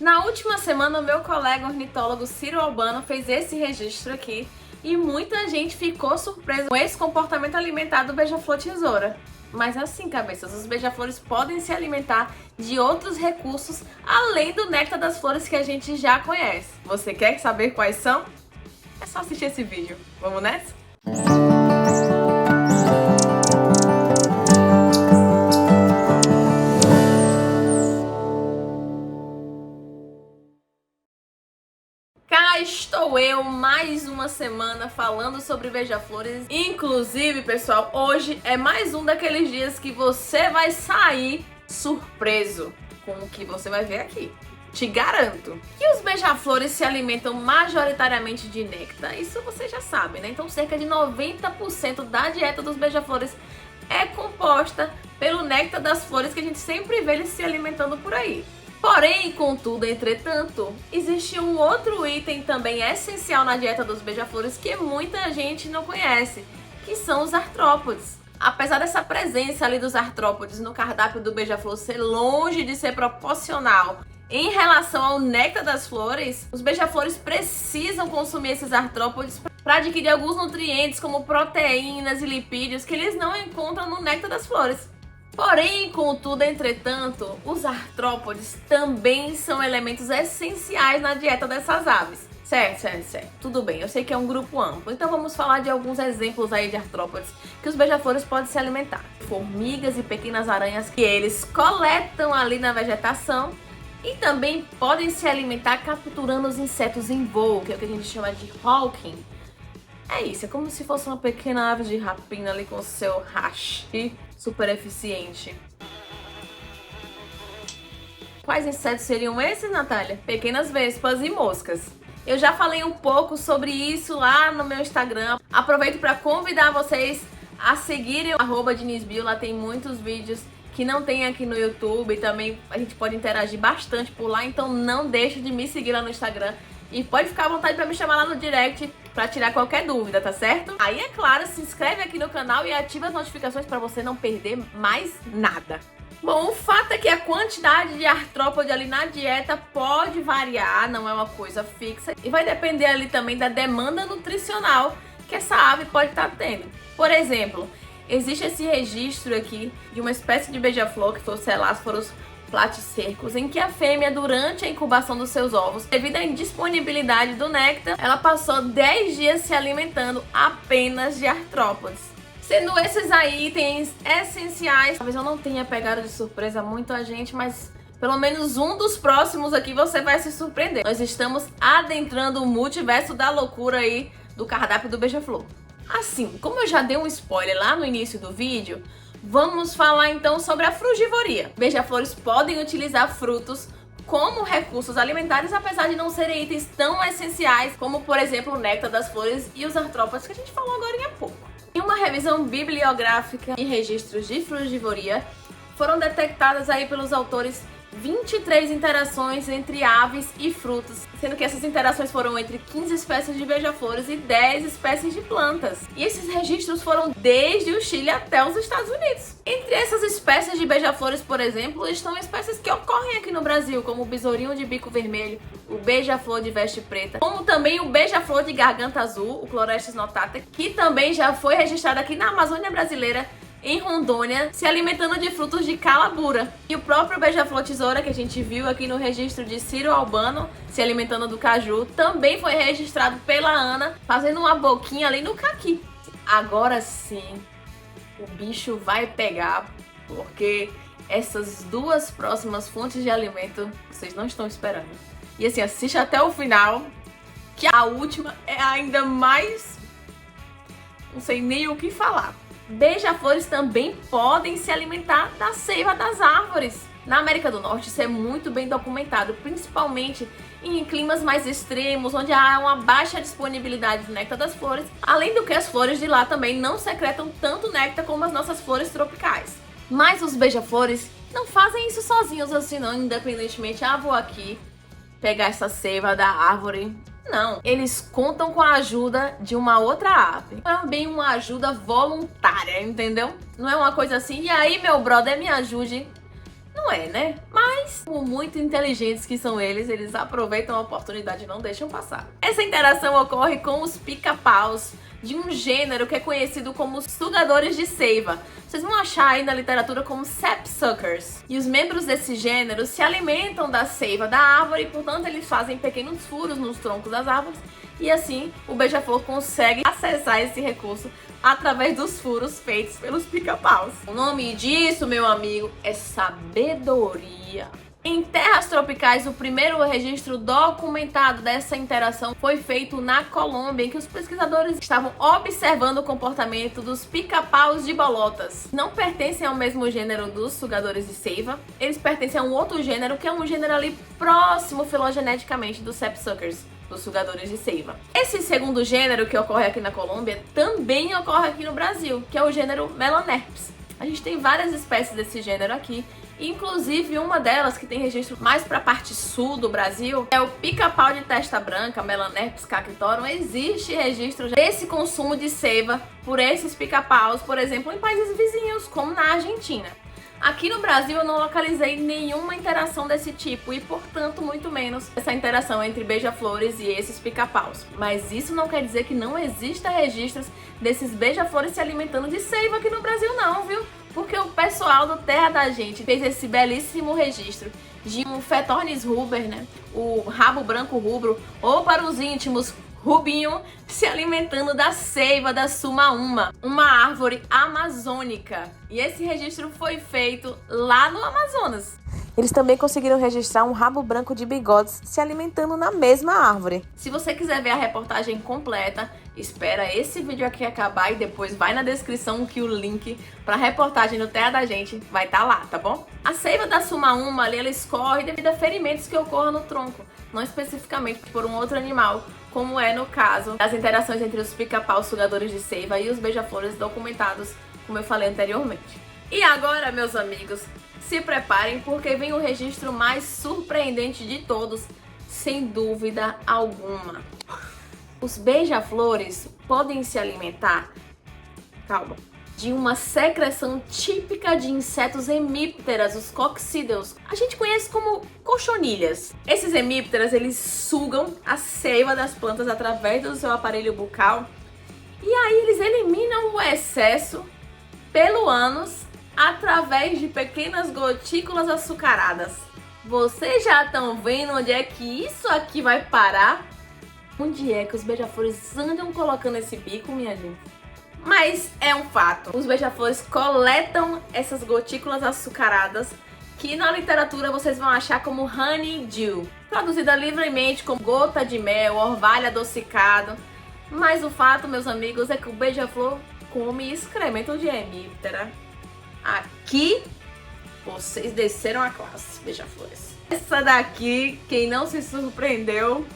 Na última semana, o meu colega ornitólogo Ciro Albano fez esse registro aqui e muita gente ficou surpresa com esse comportamento alimentar do beija-flor tesoura. Mas assim, cabeças, os beija-flores podem se alimentar de outros recursos além do néctar das flores que a gente já conhece. Você quer saber quais são? É só assistir esse vídeo. Vamos nessa? Cá estou eu, mais uma semana falando sobre beija-flores. Inclusive, pessoal, hoje é mais um daqueles dias que você vai sair surpreso com o que você vai ver aqui. Te garanto que os beija-flores se alimentam majoritariamente de néctar. Isso você já sabe, né? Então, cerca de 90% da dieta dos beija-flores é composta pelo néctar das flores que a gente sempre vê eles se alimentando por aí. Porém, contudo, entretanto, existe um outro item também essencial na dieta dos beija-flores que muita gente não conhece, que são os artrópodes. Apesar dessa presença ali dos artrópodes no cardápio do beija-flor ser longe de ser proporcional em relação ao néctar das flores, os beija-flores precisam consumir esses artrópodes para adquirir alguns nutrientes como proteínas e lipídios que eles não encontram no néctar das flores. Porém, contudo, entretanto, os artrópodes também são elementos essenciais na dieta dessas aves. Certo. Tudo bem, eu sei que é um grupo amplo, então vamos falar de alguns exemplos aí de artrópodes que os beija-flores podem se alimentar. Formigas e pequenas aranhas que eles coletam ali na vegetação e também podem se alimentar capturando os insetos em voo, que é o que a gente chama de hawking. É isso, é como se fosse uma pequena ave de rapina ali com seu hashi super eficiente. Quais insetos seriam esses, Natália? Pequenas vespas e moscas. Eu já falei um pouco sobre isso lá no meu Instagram. Aproveito para convidar vocês a seguirem o @DinisBio. Lá tem muitos vídeos que não tem aqui no YouTube. Também a gente pode interagir bastante por lá. Então não deixe de me seguir lá no Instagram. E pode ficar à vontade para me chamar lá no direct para tirar qualquer dúvida, tá certo? Aí, é claro, se inscreve aqui no canal e ativa as notificações para você não perder mais nada. Bom, o fato é que a quantidade de artrópode ali na dieta pode variar, não é uma coisa fixa. E vai depender ali também da demanda nutricional que essa ave pode estar tendo. Por existe esse registro aqui de uma espécie de beija-flor, que foi o Celasphorus platycercus, em que a fêmea, durante a incubação dos seus ovos, devido à indisponibilidade do néctar, ela passou 10 dias se alimentando apenas de artrópodes. Sendo esses aí itens essenciais, talvez eu não tenha pegado de surpresa muita gente, mas pelo menos um dos próximos aqui você vai se surpreender. Nós estamos adentrando o multiverso da loucura aí do cardápio do beija-flor. Assim, como eu já dei um spoiler lá no início do vídeo, vamos falar então sobre a frugivoria. Beija-flores podem utilizar frutos como recursos alimentares, apesar de não serem itens tão essenciais como, por exemplo, o néctar das flores e os artrópodes que a gente falou agora há pouco. Em uma revisão bibliográfica e registros de frugivoria, foram detectadas aí pelos autores 23 interações entre aves e frutos, sendo que essas interações foram entre 15 espécies de beija-flores e 10 espécies de plantas. E esses registros foram desde o Chile até os Estados Unidos. Entre essas espécies de beija-flores, por exemplo, estão espécies que ocorrem aqui no Brasil, como o besourinho de bico vermelho, o beija-flor de veste preta, como também o beija-flor de garganta azul, o Chlorestes notata, que também já foi registrado aqui na Amazônia brasileira, em Rondônia, se alimentando de frutos de calabura. E o próprio beija-flor tesoura, que a gente viu aqui no registro de Ciro Albano, se alimentando do caju, também foi registrado pela Ana, fazendo uma boquinha ali no caqui. Agora sim, o bicho vai pegar, porque essas duas próximas fontes de alimento vocês não estão esperando. E assim, assiste até o final, que a última é ainda mais... não sei nem o que falar. Beija-flores também podem se alimentar da seiva das árvores. Na América do Norte isso é muito bem documentado, principalmente em climas mais extremos, onde há uma baixa disponibilidade de néctar das flores, além do que as flores de lá também não secretam tanto néctar como as nossas flores tropicais. Mas os beija-flores não fazem isso sozinhos assim não, independentemente, vou aqui pegar essa seiva da árvore. Não, eles contam com a ajuda de uma outra ave. Não é bem uma ajuda voluntária, entendeu? Não é uma coisa assim, e aí meu brother, me ajude. Não é, né? Mas, como muito inteligentes que são eles aproveitam a oportunidade e não deixam passar. Essa interação ocorre com os pica-paus, de um gênero que é conhecido como sugadores de seiva. Vocês vão achar aí na literatura como sapsuckers. E os membros desse gênero se alimentam da seiva da árvore e, portanto, eles fazem pequenos furos nos troncos das árvores. E assim, o beija-flor consegue acessar esse recurso através dos furos feitos pelos pica-paus. O nome disso, meu amigo, é sabedoria. Em terras tropicais, o primeiro registro documentado dessa interação foi feito na Colômbia, em que os pesquisadores estavam observando o comportamento dos pica-paus de bolotas. Não pertencem ao mesmo gênero dos sugadores de seiva, eles pertencem a um outro gênero, que é um gênero ali próximo filogeneticamente dos sapsuckers, dos sugadores de seiva. Esse segundo gênero que ocorre aqui na Colômbia também ocorre aqui no Brasil, que é o gênero Melanerpes. A gente tem várias espécies desse gênero aqui, inclusive uma delas que tem registro mais para a parte sul do Brasil é o pica-pau de testa branca, Melanerpes cactorum. Existe registro desse consumo de seiva por esses pica-paus, por exemplo, em países vizinhos, como na Argentina. Aqui no Brasil eu não localizei nenhuma interação desse tipo e, portanto, muito menos essa interação entre beija-flores e esses pica-paus. Mas isso não quer dizer que não exista registros desses beija-flores se alimentando de seiva aqui no Brasil não, viu? Porque o pessoal do Terra da Gente fez esse belíssimo registro de um Phetornis ruber, né? O rabo branco rubro, ou para os íntimos, Rubinho, se alimentando da seiva da sumaúma, uma árvore amazônica. E esse registro foi feito lá no Amazonas. Eles também conseguiram registrar um rabo branco de bigodes se alimentando na mesma árvore. Se você quiser ver a reportagem completa, espera esse vídeo aqui acabar e depois vai na descrição que o link para a reportagem no Terra da Gente vai estar lá, tá bom? A seiva da sumaúma ali, ela escorre devido a ferimentos que ocorram no tronco, não especificamente por um outro animal, como é no caso das interações entre os pica-paus sugadores de seiva e os beija-flores documentados, como eu falei anteriormente. E agora, meus amigos, se preparem porque vem o registro mais surpreendente de todos, sem dúvida alguma. Os beija-flores podem se alimentar, de uma secreção típica de insetos hemípteras, os coccideus. A gente conhece como cochonilhas. Esses hemípteras, eles sugam a seiva das plantas através do seu aparelho bucal e aí eles eliminam o excesso pelo ânus através de pequenas gotículas açucaradas. Vocês já estão vendo onde é que isso aqui vai parar? Onde é que os beija-flores andam colocando esse bico, minha gente? Mas é um fato, os beija-flores coletam essas gotículas açucaradas que na literatura vocês vão achar como honeydew, traduzida livremente como gota de mel, orvalho adocicado. Mas o fato, meus amigos, é que o beija-flor come excremento de hemíptera. Aqui, vocês desceram a classe, beija-flores. Essa daqui, quem não se surpreendeu,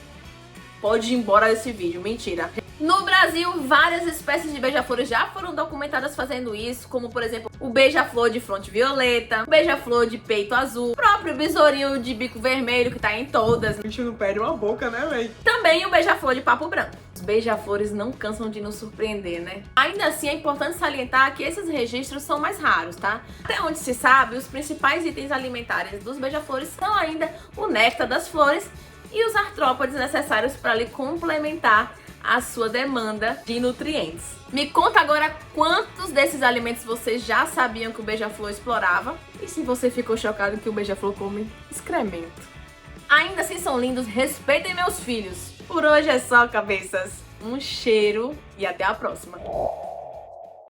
pode ir embora desse vídeo. Mentira. No Brasil, várias espécies de beija-flores já foram documentadas fazendo isso, como, por exemplo, o beija-flor de fronte violeta, o beija-flor de peito azul, o próprio besourinho de bico vermelho, que tá em todas. A gente não perde uma boca, né, véi? Também o beija-flor de papo branco. Os beija-flores não cansam de nos surpreender, né? Ainda assim, é importante salientar que esses registros são mais raros, tá? Até onde se sabe, os principais itens alimentares dos beija-flores são ainda o néctar das flores e os artrópodes necessários para lhe complementar a sua demanda de nutrientes. Me conta agora quantos desses alimentos vocês já sabiam que o beija-flor explorava e se você ficou chocado que o beija-flor come excremento. Ainda assim são lindos, respeitem meus filhos. Por hoje é só, cabeças. Um cheiro e até a próxima.